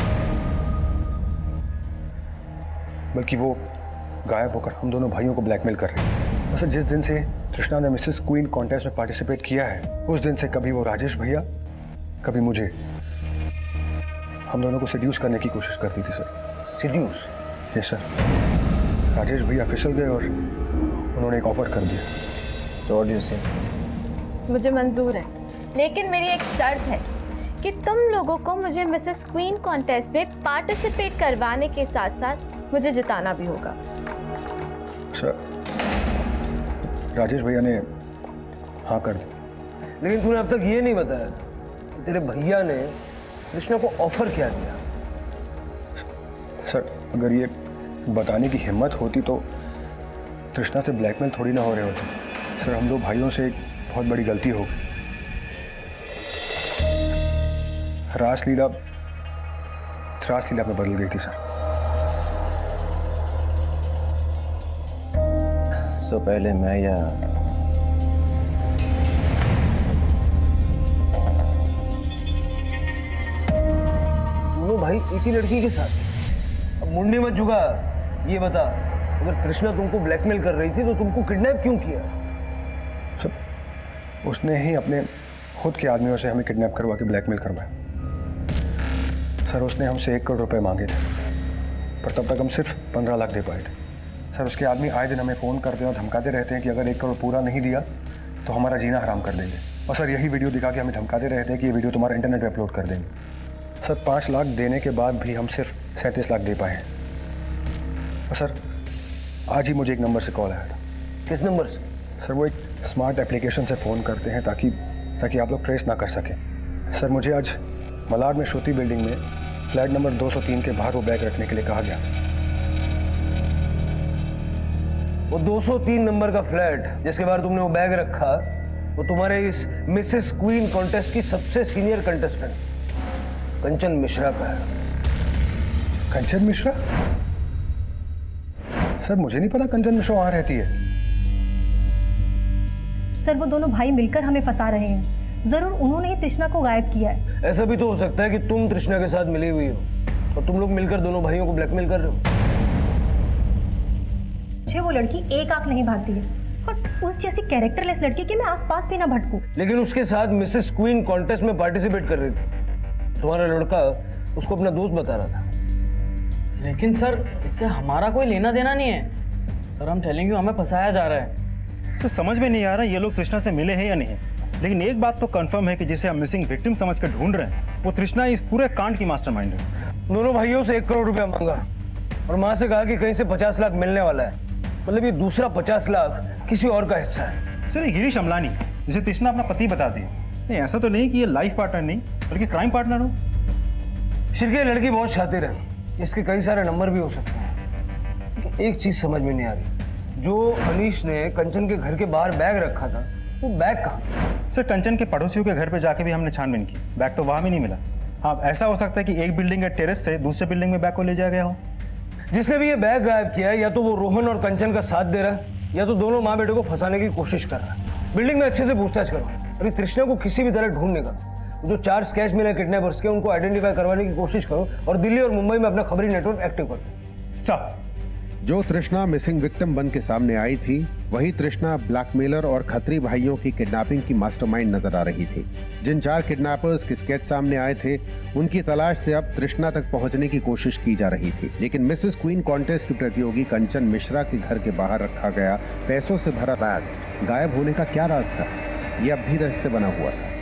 बल्कि वो गायब होकर हम दोनों भाइयों को ब्लैकमेल कर रही है। और सर जिस दिन से तृष्णा ने मिसेस क्वीन कॉन्टेस्ट में पार्टिसिपेट किया है, उस दिन से कभी वो राजेश भैया, कभी मुझे, हम दोनों को सेड्यूस करने की कोशिश करती थी sir. Seduces? Yes sir. Rajesh भैया फिसल गए और उन्होंने एक ऑफर कर दिया। सो व्हाट डू यू से? मुझे मंजूर है, लेकिन मेरी एक शर्त है कि तुम लोगों को मुझे मिसेस क्वीन कॉन्टेस्ट में पार्टिसिपेट करवाने के साथ साथ मुझे जिताना भी होगा। सर राजेश भैया ने हाँ कर दी। लेकिन तूने अब तक ये नहीं बताया कि तेरे भैया ने कृष्णा को ऑफर क्या दिया। सर अगर ये बताने की हिम्मत होती तो तृष्णा से ब्लैकमेल थोड़ी ना हो रहे होते। सर हम दो भाइयों से एक बहुत बड़ी गलती हो गई। रासलीला में बदल गई थी सर। सो पहले मैं या दोनों भाई एक ही लड़की के साथ। अब मुंडी मत झुका, ये बता अगर तृष्णा तुमको ब्लैकमेल कर रही थी तो तुमको किडनैप क्यों किया? सर उसने ही अपने खुद के आदमियों से हमें किडनैप करवा के ब्लैकमेल करवाया। सर उसने हमसे 1 करोड़ रुपए मांगे थे, पर तब तक हम सिर्फ 15 लाख दे पाए थे। सर उसके आदमी आए दिन हमें फ़ोन करते हैं और धमकाते रहते हैं कि अगर 1 करोड़ पूरा नहीं दिया तो हमारा जीना हराम कर देंगे। और सर यही वीडियो दिखा के हमें धमकाते रहते हैं कि ये वीडियो तुम्हारा इंटरनेट पे अपलोड कर देंगे। सर 5 लाख देने के बाद भी हम सिर्फ 37 लाख दे पाए हैं। और सर आज ही मुझे एक नंबर से कॉल आया था। किस नंबर से? सर वो एक स्मार्ट एप्लीकेशन से फ़ोन करते हैं ताकि आप लोग ट्रेस ना कर सकें। सर मुझे आज मलाड में श्रुति बिल्डिंग में फ्लैट नंबर 203 के बाहर वो बैग रखने के लिए कहा गया था। वो 203 नंबर का फ्लैट जिसके बाहर तुमने वो बैग रखा, वो तुम्हारे इस मिसेस क्वीन कॉन्टेस्ट की सबसे सीनियर कंटेस्टेंट कंचन मिश्रा का है। कंचन मिश्रा? सर मुझे नहीं पता कंचन मिश्रा वहां रहती है। सर वो दोनों भाई मिलकर हमें फंसा रहे हैं। जरूर उन्होंने ही तृष्णा को गायब किया है। ऐसा भी तो हो सकता है कि तुम तृष्णा के साथ मिली हुई हो और तुम लोग मिलकर दोनों भाइयों को ब्लैकमेल कर रहे हो। मुझे वो लड़की एक आंख नहीं भागती है और उस जैसी कैरेक्टरलेस लड़की के मैं आसपास भी ना भटकूं। लेकिन उसके साथ मिसेस क्वीन कॉन्टेस्ट में पार्टिसिपेट कर रही थी। तुम्हारा लड़का उसको अपना दोस्त बता रहा था। लेकिन सर इससे हमारा कोई लेना देना नहीं है। सर हम टेलिंग यू, हमें फंसाया जा रहा है। सर समझ में नहीं आ रहा ये लोग तृष्णा से मिले हैं या नहीं, लेकिन एक बात तो कंफर्म है कि जिसे हम मिसिंग विक्टिम समझकर ढूंढ रहे हैं वो तृष्णा इस पूरे कांड की मास्टरमाइंड है। दोनों भाइयों से 1 करोड़ रुपया मांगा और मां से कहा कि कहीं से 50 लाख मिलने वाला है। मतलब ये दूसरा 50 लाख किसी और का हिस्सा है। सर गिरीश अमलानी जिसे तृष्णा अपना पति बताती है, नहीं ऐसा तो नहीं कि ये लाइफ पार्टनर नहीं बल्कि क्राइम पार्टनर हो। शिरके लड़की बहुत शातिर है, इसके कई सारे नंबर भी हो सकते हैं। एक चीज समझ में नहीं आ रही, जो अनीश ने कंचन के घर के बाहर बैग रखा था वो बैग कहाँ? सर कंचन के पड़ोसियों के घर पे जाके भी हमने छानबीन की, बैग तो वहां भी नहीं मिला। हाँ ऐसा हो सकता है कि एक बिल्डिंग के टेरेस से दूसरे बिल्डिंग में बैग को ले जाया गया हो। जिसने भी ये बैग गायब किया है या तो वो रोहन और कंचन का साथ दे रहा है या तो दोनों माँ बेटे को फंसाने की कोशिश कर रहा है। बिल्डिंग में अच्छे से पूछताछ करो और तृष्णा को किसी भी तरह ढूंढने का जो 4 स्केच मिले किडनैपर्स के उनको आइडेंटिफाई करवाने की कोशिश करो और दिल्ली और मुंबई में अपना खबरी नेटवर्क एक्टिव करो। सर जो तृष्णा मिसिंग विक्टिम बन के सामने आई थी वही तृष्णा ब्लैकमेलर और खत्री भाइयों की किडनैपिंग की मास्टरमाइंड नजर आ रही थी। जिन 4 किडनैपर्स के स्केच सामने आए थे उनकी तलाश से अब तृष्णा तक पहुंचने की कोशिश की जा रही थी। लेकिन मिसेस क्वीन कॉन्टेस्ट की प्रतियोगी कंचन मिश्रा के घर के बाहर रखा गया पैसों से भरा बैग गायब होने का क्या राज था, ये अब भी रहस्य बना हुआ था।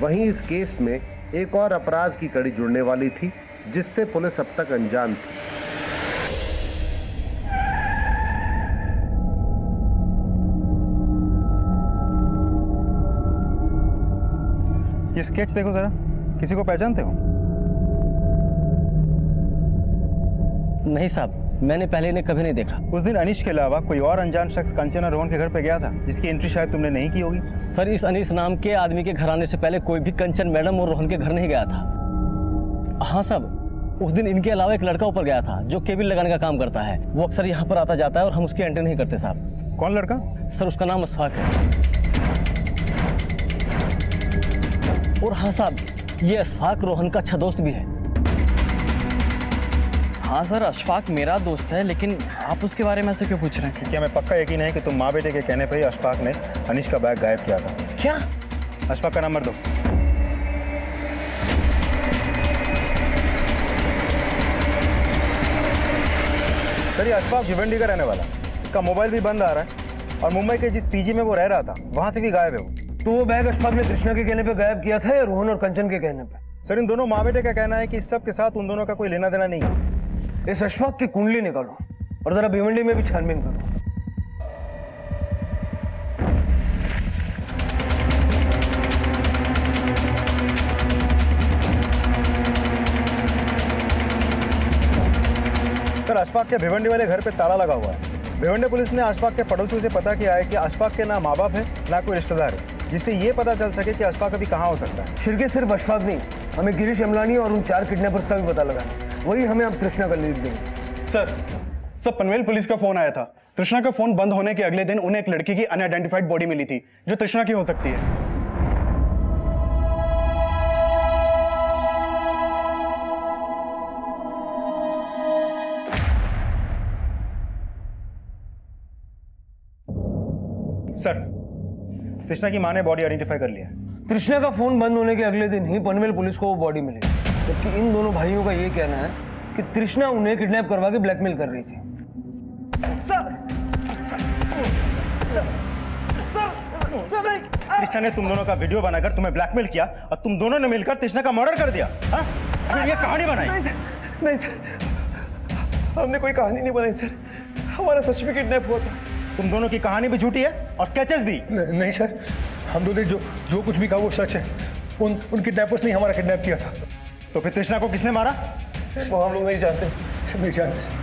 वहीं इस केस में एक और अपराध की कड़ी जुड़ने वाली थी जिससे पुलिस अब तक अनजान थी। ये स्केच देखो जरा, किसी को पहचानते हो? नहीं साहब, मैंने पहले इन्हें कभी नहीं देखा। उस दिन अनीश के अलावा कोई और अनजान शख्स कंचन और रोहन के घर पे गया था जिसकी एंट्री शायद तुमने नहीं की होगी। सर इस अनीश नाम के आदमी के घर आने से पहले कोई भी कंचन मैडम और रोहन के घर नहीं गया था। हाँ साहब, उस दिन इनके अलावा एक लड़का ऊपर गया था जो केबल लगाने का काम करता है। वो अक्सर यहाँ पर आता जाता है और हम उसकी एंट्री नहीं करते साहब। कौन लड़का? सर उसका नाम अशफाक है। और हाँ साहब, ये अशफाक रोहन का अच्छा दोस्त भी है। हाँ सर, अशफाक मेरा दोस्त है, लेकिन आप उसके बारे में ऐसे क्यों पूछ रहे हैं? क्या हमें पक्का यकीन है कि तुम माँ बेटे के कहने पर ही अशफाक ने अनीश का बैग गायब किया था? क्या? अशफाक का नंबर दो। सर ये अशफाक भिवंडी का रहने वाला, इसका मोबाइल भी बंद आ रहा है और मुंबई के जिस पीजी में वो रह रहा था वहां से भी गायब है वो। तो वो बैग अशफाक ने कृष्णा के कहने पे गायब किया था या रोहन और कंचन के कहने पे? सर इन दोनों माँ बेटे का कहना है कि सब के साथ उन दोनों का कोई लेना देना नहीं है। इस अशफाक की कुंडली निकालो और जरा भिवंडी में भी छानबीन करो। अशफाक के भिवंडी वाले घर पे ताला लगा हुआ है। भिवंडी पुलिस ने अशफाक के पड़ोसियों से पता किया है कि अशफाक के ना माँ बाप है ना कोई रिश्तेदार है, जिससे ये पता चल सके कि अशफाक अभी कहाँ हो सकता है। शिरके सिर्फ अशफाक नहीं, हमें गिरीश अमलानी और उन 4 किडनैपर्स का भी पता लगाना। वही हमें अब तृष्णा का लीड देंगे। सर पनवेल पुलिस का फोन आया था। तृष्णा का फोन बंद होने के अगले दिन उन्हें एक लड़की की अनआइडेंटिफाइड बॉडी मिली थी जो तृष्णा की हो सकती है। सर, तृष्णा की मां ने बॉडी आइडेंटिफाई कर लिया है। तृष्णा का फोन बंद होने के अगले दिन ही पनवेल पुलिस को वो बॉडी मिली, जबकि इन दोनों भाइयों का ये कहना है कि तृष्णा उन्हें किडनैप करवा के ब्लैकमेल कर रही थी। तृष्णा ने तुम दोनों का वीडियो बनाकर तुम्हें ब्लैकमेल किया और तुम दोनों ने मिलकर तृष्णा का मर्डर कर दिया। हाँ? फिर ये कहानी बनाई। नहीं सर, हमने कोई कहानी नहीं बनाई सर, हमारा सच में किडनैप हुआ था। तुम दोनों की कहानी भी झूठी है और स्केचेस भी। नहीं सर, हम दोनों ने जो कुछ भी कहा वो सच है। उन किडनैपर्स ने हमारा किडनैप किया था। तो फिर तृष्णा को किसने मारा? वो हम लोग नहीं जानते सर। नहीं जानते सर।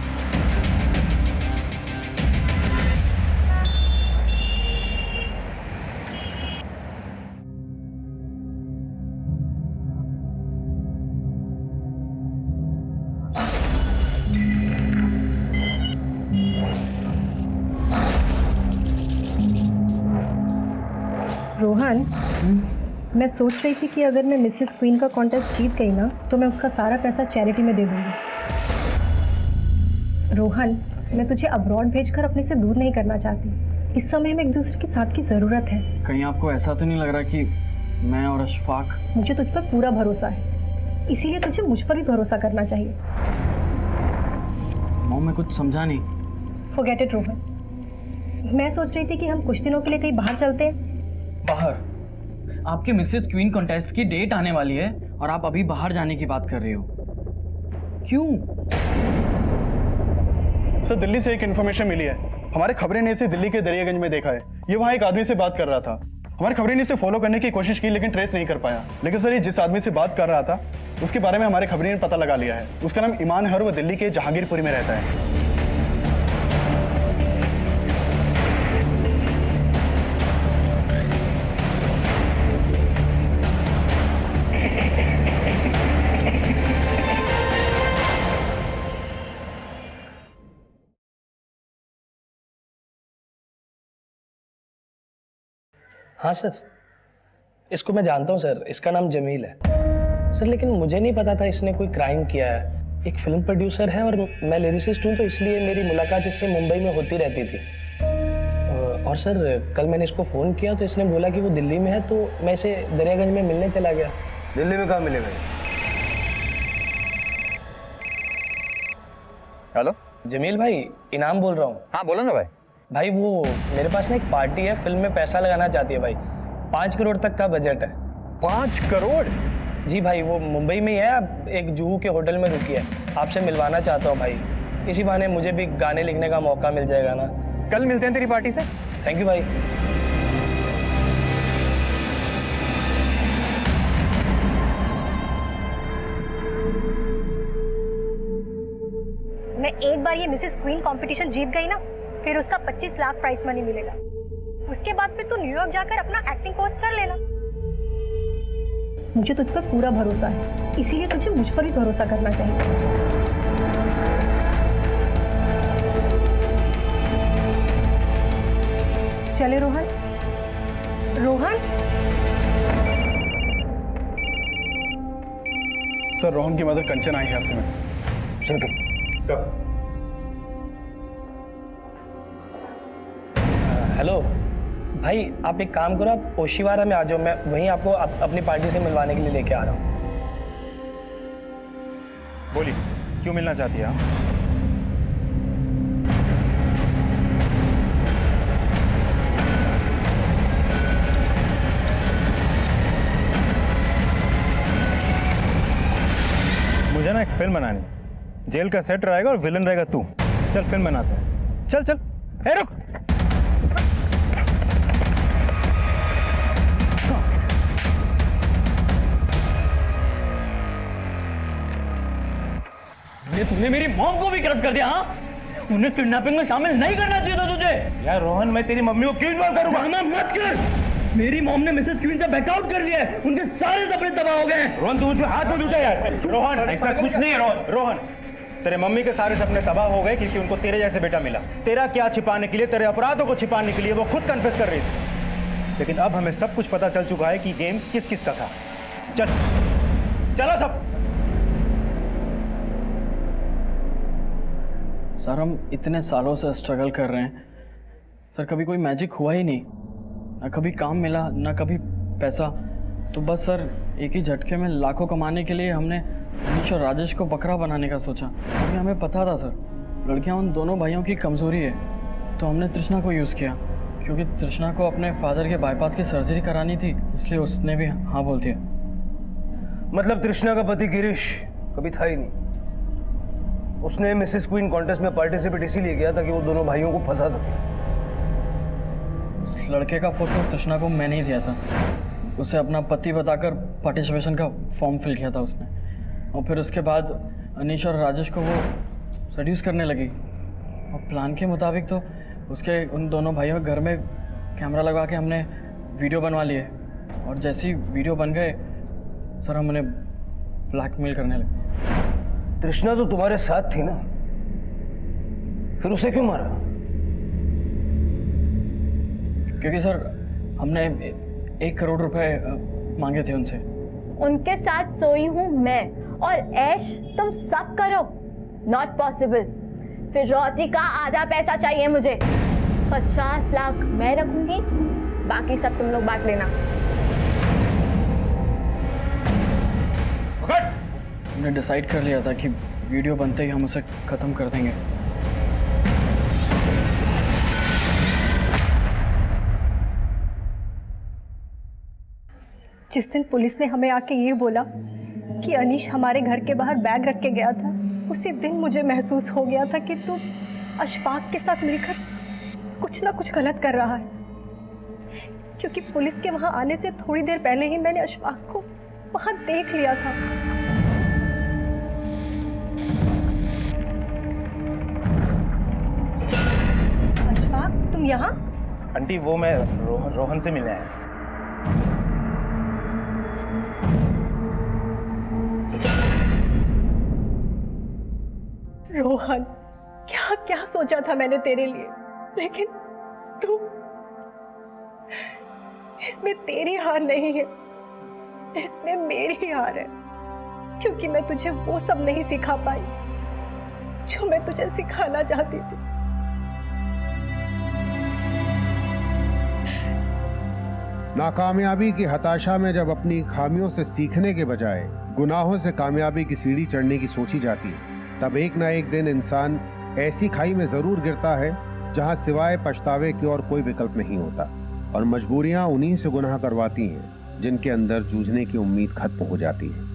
रोहन, मैं सोच रही थी कि अगर मैं मिसेस क्वीन का कॉन्टेस्ट जीत गई ना तो मैं उसका सारा पैसा चैरिटी में दे दूंगी। रोहन, मैं तुझे अब्रॉड भेजकर अपने से दूर नहीं करना चाहती। इस समय हमें एक दूसरे के साथ की ज़रूरत है। कहीं आपको ऐसा तो नहीं लग रहा कि मैं और अशफाक? मुझे तुझ पर पूरा भरोसा है, इसीलिए तुझे मुझ पर भी भरोसा करना चाहिए। मॉम, मैं कुछ समझा नहीं। फॉरगेट इट रोहन, मैं सोच रही थी कि हम कुछ दिनों के लिए कहीं बाहर चलते हैं। बाहर? आपके मिसेस क्वीन कॉन्टेस्ट की डेट आने वाली है और आप अभी बाहर जाने की बात कर रहे हो, क्यों? सर, दिल्ली से एक इन्फॉर्मेशन मिली है। हमारे खबरें ने इसे दिल्ली के दरियागंज में देखा है। ये वहाँ एक आदमी से बात कर रहा था। हमारे खबरें ने इसे फॉलो करने की कोशिश की लेकिन ट्रेस नहीं कर पाया। लेकिन सर, ये जिस आदमी से बात कर रहा था उसके बारे में हमारे खबरें ने पता लगा लिया है। उसका नाम ईमान है और वो दिल्ली के जहांगीरपुरी में रहता है। हाँ सर, इसको मैं जानता हूँ सर, इसका नाम जमील है सर, लेकिन मुझे नहीं पता था इसने कोई क्राइम किया है। एक फिल्म प्रोड्यूसर है और मैं लिरिसिस्ट हूँ, तो इसलिए मेरी मुलाकात इससे मुंबई में होती रहती थी। और सर, कल मैंने इसको फ़ोन किया तो इसने बोला कि वो दिल्ली में है, तो मैं इसे दरियागंज में मिलने चला गया। दिल्ली में कहाँ मिलेगा? हेलो जमील भाई, इनाम बोल रहा हूँ। हाँ बोलो ना भाई। भाई वो मेरे पास ना एक पार्टी है, फिल्म में पैसा लगाना चाहती है भाई। 5 करोड़ तक का बजट है। 5 करोड़? जी भाई, वो मुंबई में ही है, अब एक जुहू के होटल में रुकी है। आपसे मिलवाना चाहता हूँ भाई, इसी बहाने मुझे भी गाने लिखने का मौका मिल जाएगा ना। कल मिलते हैं तेरी पार्टी से। थैंक यू भाई। मैं एक बार ये मिसेस क्वीन कंपटीशन जीत गई ना, फिर उसका 25 लाख प्राइस मनी मिलेगा। उसके बाद फिर तू न्यूयॉर्क जाकर अपना एक्टिंग कोर्स कर लेना। मुझे तुझ पर पूरा भरोसा है, इसीलिए तुझे मुझ पर भी भरोसा करना चाहिए। चले रोहन। रोहन? सर, रोहन की मदर कंचन आई है आपसे मिलने। सर हेलो भाई, आप एक काम करो, आप ओशिवारा में आ जाओ, मैं वहीं आपको अपनी पार्टी से मिलवाने के लिए लेके आ रहा हूँ। बोलिए, क्यों मिलना चाहती है आप? मुझे ना एक फिल्म बनानी, जेल का सेट रहेगा और विलन रहेगा तू। चल फिल्म बनाते हैं, चल चल। ए रुक, ये तूने मेरी मॉम को भी करप्ट कर दिया। हाँ, उन्हें किडनैपिंग में शामिल नहीं करना चाहिए था तुझे। यार रोहन, मैं तेरी मम्मी को क्यों इन्वॉल्व करूंगा? बहाना मत कर। मेरी मॉम ने मिसेस क्वीन से बैकआउट कर लिया है, उनके सारे सपने तबाह हो गए हैं। रोहन, तू मुझ पे हाथ मत उठा यार। रोहन, ऐसा कुछ नहीं है। रोहन, तेरे मम्मी के सारे सपने तबाह हो गए क्योंकि उनको तेरे जैसे बेटा मिला। तेरा क्या छिपाने के लिए, तेरे अपराधों को छिपाने के लिए वो खुद कन्फेस कर रही थी। लेकिन अब हमें सब कुछ पता चल चुका है कि गेम किस किस का था। चलो सब। सर, हम इतने सालों से स्ट्रगल कर रहे हैं सर, कभी कोई मैजिक हुआ ही नहीं। ना कभी काम मिला, ना कभी पैसा। तो बस सर, एक ही झटके में लाखों कमाने के लिए हमने अनीश और राजेश को बकरा बनाने का सोचा। क्योंकि हमें पता था सर, लड़कियां उन दोनों भाइयों की कमज़ोरी है। तो हमने तृष्णा को यूज़ किया, क्योंकि तृष्णा को अपने फादर के बाईपास की सर्जरी करानी थी, इसलिए उसने भी हाँ बोल दिया। मतलब तृष्णा का पति गिरीश कभी था ही नहीं। उसने मिसेस क्वीन कॉन्टेस्ट में पार्टिसिपेट इसीलिए किया था कि वो दोनों भाइयों को फंसा सके। उस लड़के का फोटो तृष्णा को मैंने ही दिया था। उसे अपना पति बताकर पार्टिसिपेशन का फॉर्म फिल किया था उसने। और फिर उसके बाद अनीश और राजेश को वो सड्यूस करने लगी। और प्लान के मुताबिक तो उसके उन दोनों भाइयों के घर में कैमरा लगा के हमने वीडियो बनवा लिए। और जैसे ही वीडियो बन गए सर, हम उन्हें ब्लैकमेल करने लगे। तृष्णा तो तुम्हारे साथ थी ना, फिर उसे क्यों मारा? क्योंकि सर, हमने 1 करोड़ रुपए मांगे थे उनसे। उनके साथ सोई हूँ मैं, और ऐश तुम सब करो। Not possible. फिर रोटी का आधा पैसा चाहिए मुझे। 50 लाख मैं रखूंगी, बाकी सब तुम लोग बांट लेना। हमने डिसाइड कर लिया था कि वीडियो बनते ही हम उसे खत्म कर देंगे। जिस दिन पुलिस ने हमें आके ये बोला कि अनीश हमारे घर के बाहर बैग रख के गया था, उसी दिन मुझे महसूस हो गया था कि तू अशफाक के साथ मिलकर कुछ ना कुछ गलत कर रहा है। क्योंकि पुलिस के वहां आने से थोड़ी देर पहले ही मैंने अशफाक को वहां देख लिया था। अशफाक, तुम यहाँ? आंटी, वो मैं रोहन से मिलने आया। रोहन, क्या क्या सोचा था मैंने तेरे लिए, लेकिन तू, इसमें तेरी हार नहीं है, इसमें मेरी हार है। क्योंकि मैं तुझे वो सब नहीं सिखा पाई जो मैं तुझे सिखाना चाहती थी। नाकामयाबी की हताशा में जब अपनी खामियों से सीखने के बजाय गुनाहों से कामयाबी की सीढ़ी चढ़ने की सोची जाती है, तब एक ना एक दिन इंसान ऐसी खाई में जरूर गिरता है जहां सिवाय पछतावे की और कोई विकल्प नहीं होता। और मजबूरियां उन्हीं से गुनाह करवाती हैं जिनके अंदर जूझने की उम्मीद खत्म हो जाती है।